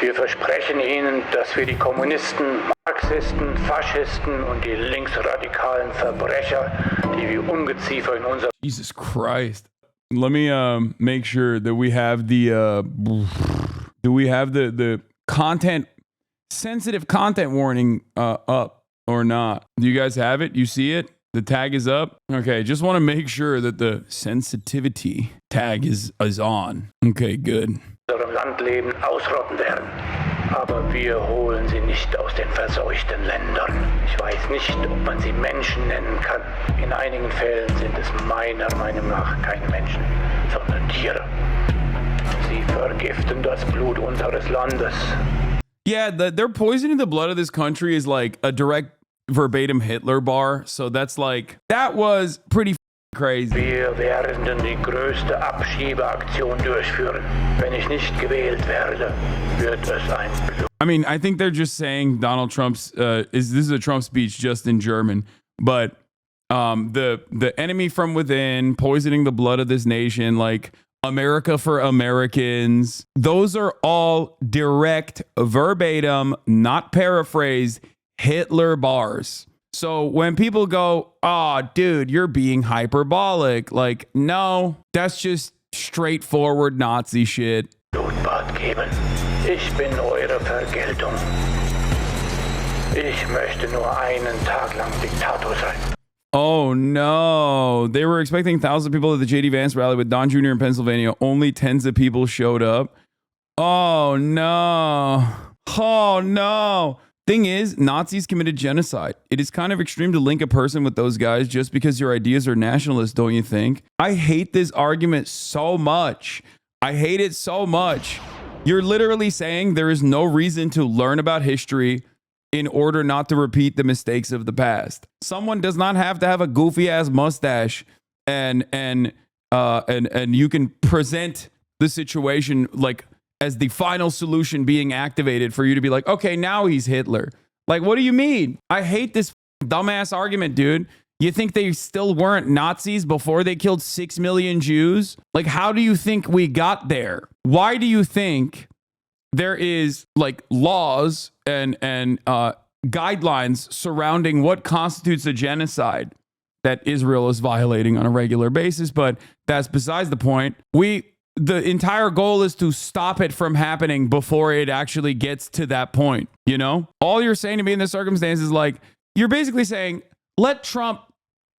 Wir versprechen Ihnen, dass wir die Kommunisten, Marxisten, Faschisten und die linksradikalen Verbrecher, die wie Ungeziefer in unser... Jesus Christ. Let me make sure that we have the the content, sensitive content warning up or not. Do you guys have it? You see it? The tag is up? Okay, just want to make sure that the sensitivity tag is on. Okay, good. ...unserem Landleben ausrotten werden. Aber wir holen sie nicht aus den verseuchten Ländern. Ich weiß nicht, ob man sie Menschen nennen kann. In einigen Fällen sind es meiner Meinung nach keine Menschen, sondern Tiere. Sie vergiften das Blut unseres Landes. Yeah, they're poisoning the blood of this country is like a direct verbatim Hitler bar. So that's like, that was pretty crazy. Wir werden die größte Abschiebeaktion durchführen. Wenn ich nicht gewählt werde, wird es ein Blut. I mean, I think they're just saying Donald Trump's this is a Trump speech just in German, but the enemy from within, poisoning the blood of this nation, like America for Americans, those are all direct, verbatim, not paraphrased Hitler bars. So when people go, "Oh, dude, you're being hyperbolic," like, no, that's just straightforward Nazi shit. Blutbad geben. Ich bin eure Vergeltung. Ich möchte nur einen Tag lang Diktator sein. Oh no. They were expecting thousands of people at the J.D. Vance rally with Don Jr. in Pennsylvania. Only tens of people showed up. Oh no. Oh no. Thing is, Nazis committed genocide. It is kind of extreme to link a person with those guys just because your ideas are nationalist, don't you think? I hate this argument so much. I hate it so much. You're literally saying there is no reason to learn about history in order not to repeat the mistakes of the past. Someone does not have to have a goofy ass mustache and you can present the situation like as the final solution being activated for you to be like, okay, now he's Hitler. Like, what do you mean? I hate this dumbass argument, dude. You think they still weren't Nazis before they killed 6 million Jews? Like, how do you think we got there? Why do you think there is like laws and guidelines surrounding what constitutes a genocide that Israel is violating on a regular basis? But that's besides the point. The entire goal is to stop it from happening before it actually gets to that point. You know, all you're saying to me in this circumstance is like, you're basically saying, let Trump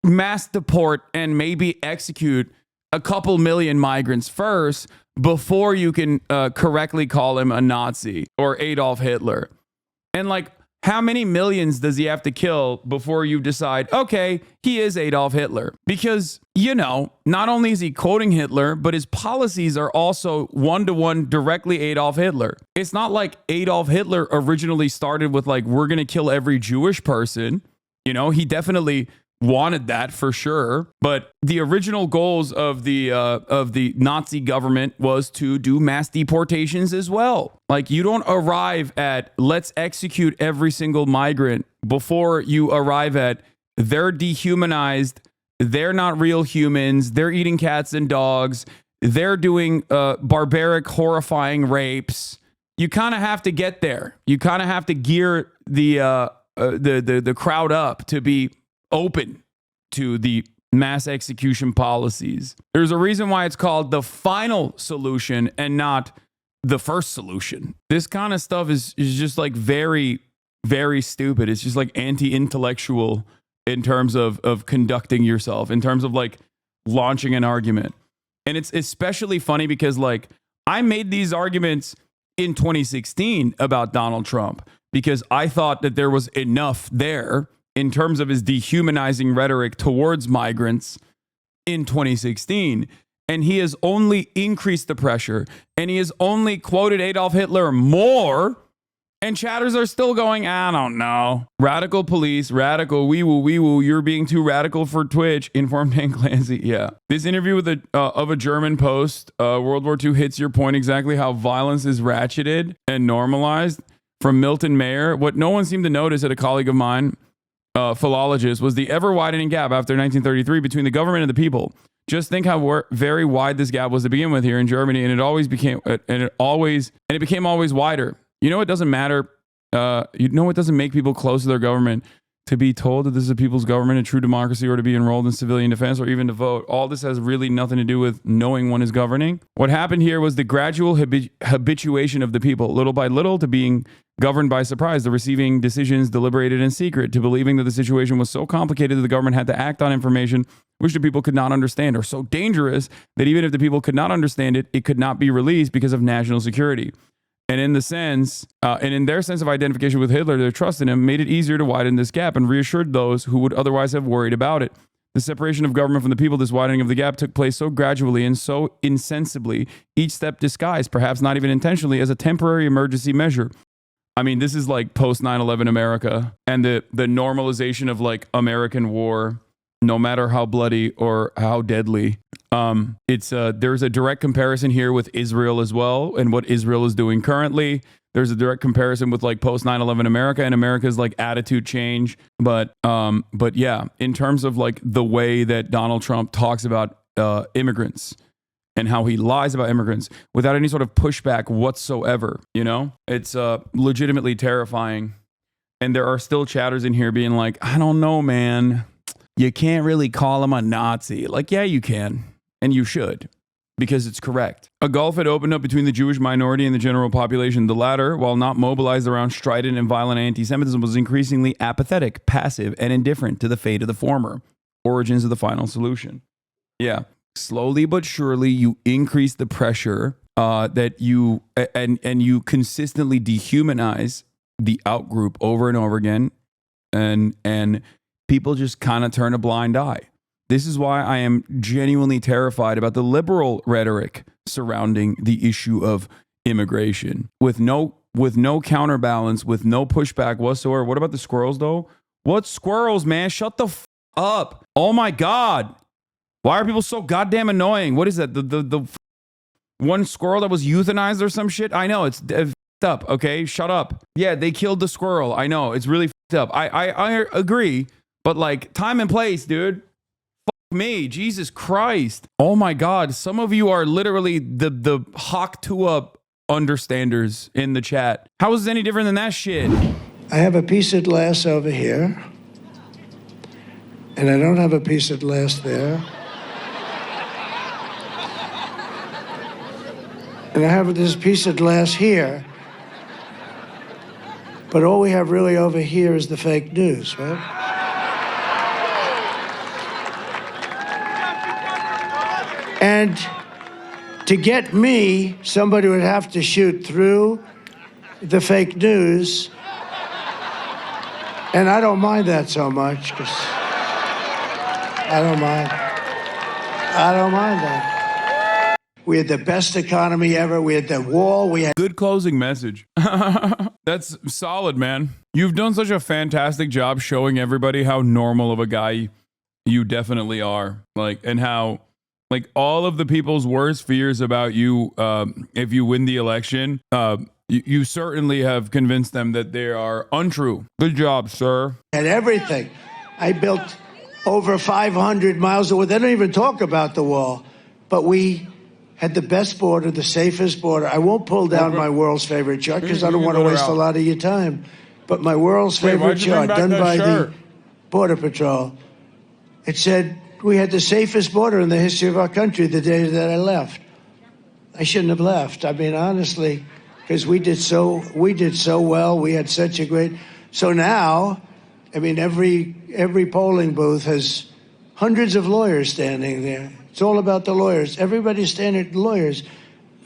mass deport and maybe execute a couple million migrants first before you can correctly call him a Nazi or Adolf Hitler. And like, how many millions does he have to kill before you decide, okay, he is Adolf Hitler? Because, you know, not only is he quoting Hitler, but his policies are also one-to-one directly Adolf Hitler. It's not like Adolf Hitler originally started with like, we're going to kill every Jewish person. You know, he definitely wanted that for sure. But the original goals of the Nazi government was to do mass deportations as well. Like, you don't arrive at let's execute every single migrant before you arrive at they're dehumanized, they're not real humans, they're eating cats and dogs, they're doing barbaric, horrifying rapes. You kind of have to get there. You kind of have to gear the crowd up to be open to the mass execution policies. There's a reason why it's called the final solution and not the first solution. This kind of stuff is just like very, very stupid. It's just like anti-intellectual in terms of conducting yourself, in terms of like launching an argument. And it's especially funny because like I made these arguments in 2016 about Donald Trump because I thought that there was enough there in terms of his dehumanizing rhetoric towards migrants in 2016. And he has only increased the pressure, and he has only quoted Adolf Hitler more, and chatters are still going, I don't know. Radical police, radical, wee woo, you're being too radical for Twitch, informed Dan Clancy. Yeah. This interview with of a German Post, World War II hits your point exactly how violence is ratcheted and normalized. From Milton Mayer, what no one seemed to notice at a colleague of mine, philologist, was the ever-widening gap after 1933 between the government and the people. Just think how very wide this gap was to begin with here in Germany, and it became always wider. You know, it doesn't matter. You know, it doesn't make people close to their government to be told that this is a people's government, a true democracy, or to be enrolled in civilian defense, or even to vote. All this has really nothing to do with knowing one is governing. What happened here was the gradual habituation of the people, little by little, to being governed by surprise, to receiving decisions deliberated in secret, to believing that the situation was so complicated that the government had to act on information which the people could not understand, or so dangerous that even if the people could not understand it, it could not be released because of national security. And in their sense of identification with Hitler, their trust in him made it easier to widen this gap and reassured those who would otherwise have worried about it. The separation of government from the people, this widening of the gap, took place so gradually and so insensibly, each step disguised, perhaps not even intentionally, as a temporary emergency measure. I mean, this is like post 9/11 America and the normalization of like American war, no matter how bloody or how deadly. There's a direct comparison here with Israel as well and what Israel is doing currently. There's a direct comparison with like post 9/11 America and America's like attitude change. But yeah, in terms of like the way that Donald Trump talks about immigrants and how he lies about immigrants without any sort of pushback whatsoever, you know, it's legitimately terrifying. And there are still chatters in here being like, I don't know, man. You can't really call him a Nazi. Like, yeah, you can. And you should, because it's correct. A gulf had opened up between the Jewish minority and the general population. The latter, while not mobilized around strident and violent anti-Semitism, was increasingly apathetic, passive, and indifferent to the fate of the former. Origins of the final solution. Yeah. Slowly but surely, you increase the pressure that you consistently dehumanize the outgroup over and over again. And people just kind of turn a blind eye. This is why I am genuinely terrified about the liberal rhetoric surrounding the issue of immigration. With no counterbalance, with no pushback whatsoever. What about the squirrels, though? What squirrels, man? Shut the up. Oh, my God. Why are people so goddamn annoying? What is that? The one squirrel that was euthanized or some shit? I know, it's up, okay? Shut up. Yeah, they killed the squirrel. I know, it's really up. I agree. But like, time and place, dude. Fuck me, Jesus Christ. Oh my God, some of you are literally the Hawk Tua understanders in the chat. How is it any different than that shit? I have a piece of glass over here, and I don't have a piece of glass there. And I have this piece of glass here, but all we have really over here is the fake news, right? And to get me, somebody would have to shoot through the fake news. And I don't mind that so much, because I don't mind that. We had the best economy ever. We had the wall. We had good closing message. That's solid, man. You've done such a fantastic job showing everybody how normal of a guy you definitely are. Like, and how, like, all of the people's worst fears about you, if you win the election, you certainly have convinced them that they are untrue. Good job, sir. And everything. I built over 500 miles of wall. They don't even talk about the wall. But we had the best border, the safest border. I won't pull down my world's favorite chart because I don't want to waste a lot of your time. But my world's favorite chart done by the Border Patrol, it said we had the safest border in the history of our country the day that I left. I shouldn't have left. I mean, honestly, because we did so well. We had such a great. So now, I mean, every polling booth has hundreds of lawyers standing there. It's all about the lawyers. Everybody's standing lawyers.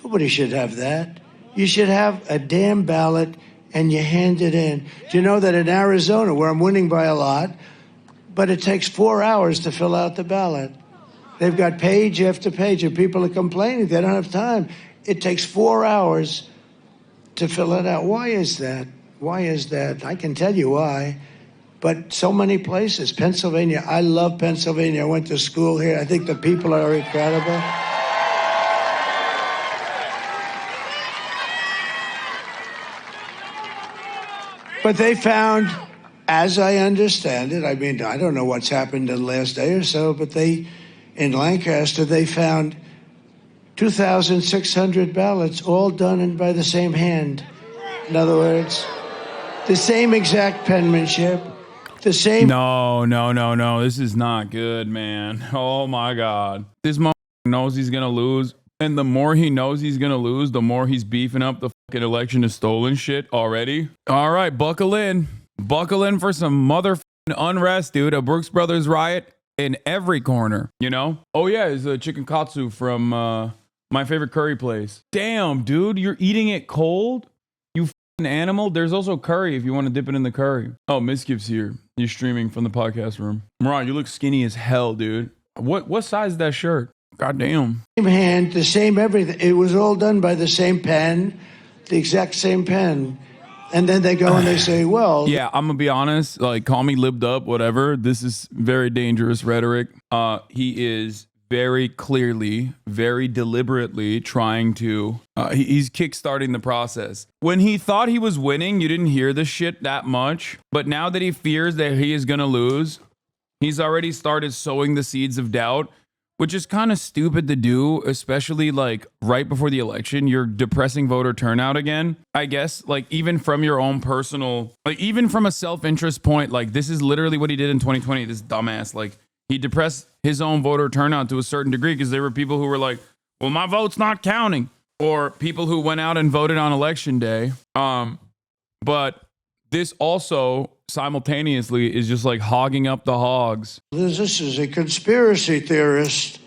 Nobody should have that. You should have a damn ballot and you hand it in. Do you know that in Arizona, where I'm winning by a lot, but it takes 4 hours to fill out the ballot. They've got page after page, and people are complaining they don't have time. It takes 4 hours to fill it out. Why is that? Why is that? I can tell you why. But so many places. Pennsylvania, I love Pennsylvania. I went to school here. I think the people are incredible. But they found, as I understand it, I mean, I don't know what's happened in the last day or so, but in Lancaster, they found 2,600 ballots, all done by the same hand. In other words, the same exact penmanship, the same. No. This is not good, man. Oh my God. This motherfucker knows he's going to lose. And the more he knows he's going to lose, the more he's beefing up the fucking election is stolen shit already. All right, buckle in. Buckle in for some motherfucking unrest, dude. A Brooks Brothers riot in every corner, you know? Oh yeah, it's a chicken katsu from my favorite curry place. Damn, dude, you're eating it cold? You fucking animal. There's also curry if you want to dip it in the curry. Oh, Miskip's here. You're streaming from the podcast room. Moran, you look skinny as hell, dude. What size is that shirt? God damn. Same hand, the same everything. It was all done by the same pen, the exact same pen. And then they go and they say, well. Yeah, I'm going to be honest. Like, call me libbed up, whatever. This is very dangerous rhetoric. He is very clearly, very deliberately trying to, he's kickstarting the process. When he thought he was winning, you didn't hear this shit that much. But now that he fears that he is going to lose, he's already started sowing the seeds of doubt, which is kind of stupid to do, especially like right before the election. You're depressing voter turnout again. I guess like even from your own personal, like even from a self-interest point, like this is literally what he did in 2020. This dumbass, like he depressed his own voter turnout to a certain degree because there were people who were like, well, my vote's not counting. Or people who went out and voted on election day. But this also simultaneously is just like hogging up the hogs. This is a conspiracy theorist.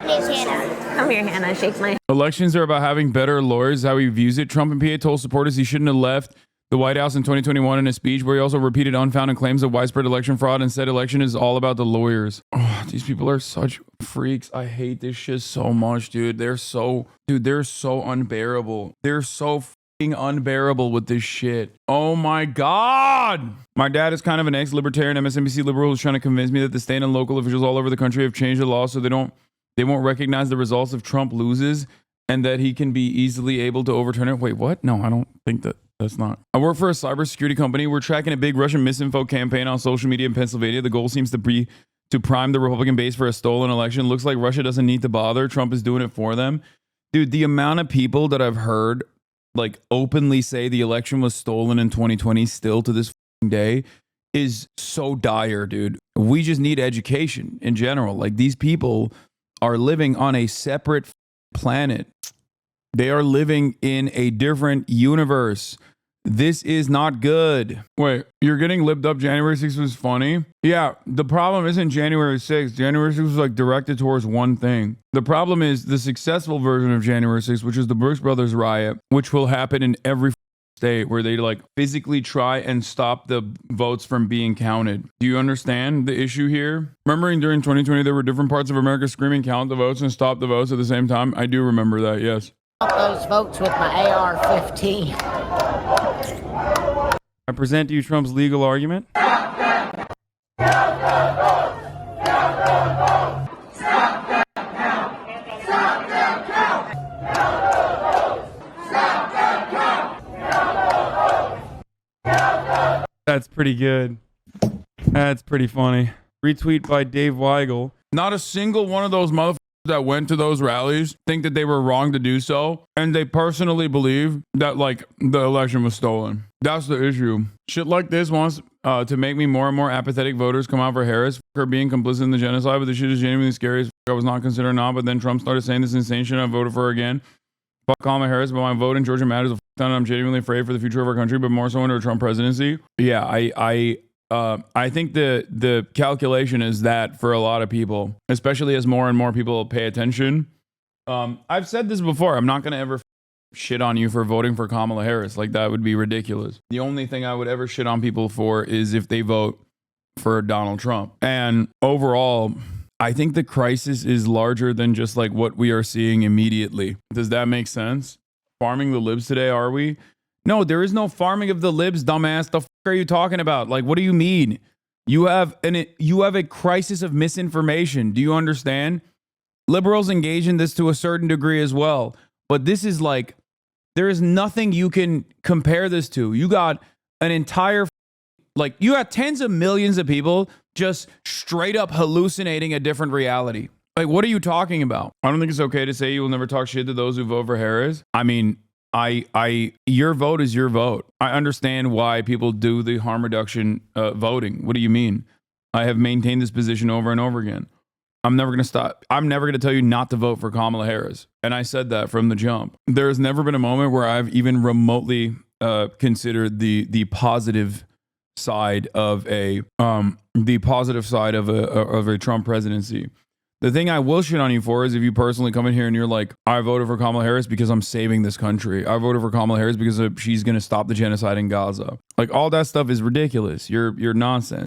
Here's Hannah. Come here, Hannah. Shake my. Elections are about having better lawyers, how he views it. Trump and PA told supporters he shouldn't have left the White House in 2021 in a speech where he also repeated unfounded claims of widespread election fraud and said election is all about the lawyers. Oh, these people are such freaks. I hate this shit so much, dude. They're so unbearable. They're so unbearable with this shit. Oh my God. My dad is kind of an ex-libertarian MSNBC liberal who's trying to convince me that the state and local officials all over the country have changed the law so they won't recognize the results if Trump loses and that he can be easily able to overturn it. Wait, what? No, I don't think that's not. I work for a cybersecurity company. We're tracking a big Russian misinfo campaign on social media in Pennsylvania. The goal seems to be to prime the Republican base for a stolen election. Looks like Russia doesn't need to bother. Trump is doing it for them. Dude, the amount of people that I've heard like openly say the election was stolen in 2020 still to this day is so dire, dude. We just need education in general. Like these people are living on a separate planet. They are living in a different universe. This is not good. Wait, you're getting libbed up. January 6th was funny. Yeah, the problem isn't January 6th. January 6th was like directed towards one thing. The problem is the successful version of January 6th, which is the Brooks Brothers riot, which will happen in every state where they like physically try and stop the votes from being counted. Do you understand the issue here? Remembering during 2020, there were different parts of America screaming, count the votes and stop the votes at the same time. I do remember that, yes. Those votes with my AR-15. I present to you Trump's legal argument. That's pretty good. That's pretty funny. Retweet by Dave Weigel. Not a single one of those motherfuckers that went to those rallies think that they were wrong to do so, and they personally believe that like the election was stolen. That's the issue. Shit like this wants to make me more and more apathetic voters come out for Harris, her being complicit in the genocide, but the shit is genuinely scary as I was not considered not, but then Trump started saying this insane shit and I voted for her again. Fuck Kamala Harris, but my vote in Georgia matters a ton and I'm genuinely afraid for the future of our country, but more so under a Trump presidency. Yeah, I think the calculation is that for a lot of people, especially as more and more people pay attention. I've said this before. I'm not going to ever shit on you for voting for Kamala Harris. Like that would be ridiculous. The only thing I would ever shit on people for is if they vote for Donald Trump. And overall, I think the crisis is larger than just like what we are seeing immediately. Does that make sense? Farming the libs today, are we? No, there is no farming of the libs, dumbass. The fuck are you talking about? Like, what do you mean? You have a crisis of misinformation. Do you understand? Liberals engage in this to a certain degree as well. But this is like, there is nothing you can compare this to. You got an entire, like, you got tens of millions of people just straight up hallucinating a different reality. Like, what are you talking about? I don't think it's okay to say you will never talk shit to those who vote for Harris. I mean, Your vote is your vote. I understand why people do the harm reduction voting. What do you mean? I have maintained this position over and over again. I'm never going to stop. I'm never going to tell you not to vote for Kamala Harris. And I said that from the jump. There has never been a moment where I've even remotely considered the positive side of a Trump presidency. The thing I will shit on you for is if you personally come in here and you're like, I voted for Kamala Harris because I'm saving this country. I voted for Kamala Harris because she's going to stop the genocide in Gaza. Like, all that stuff is ridiculous. You're nonsense.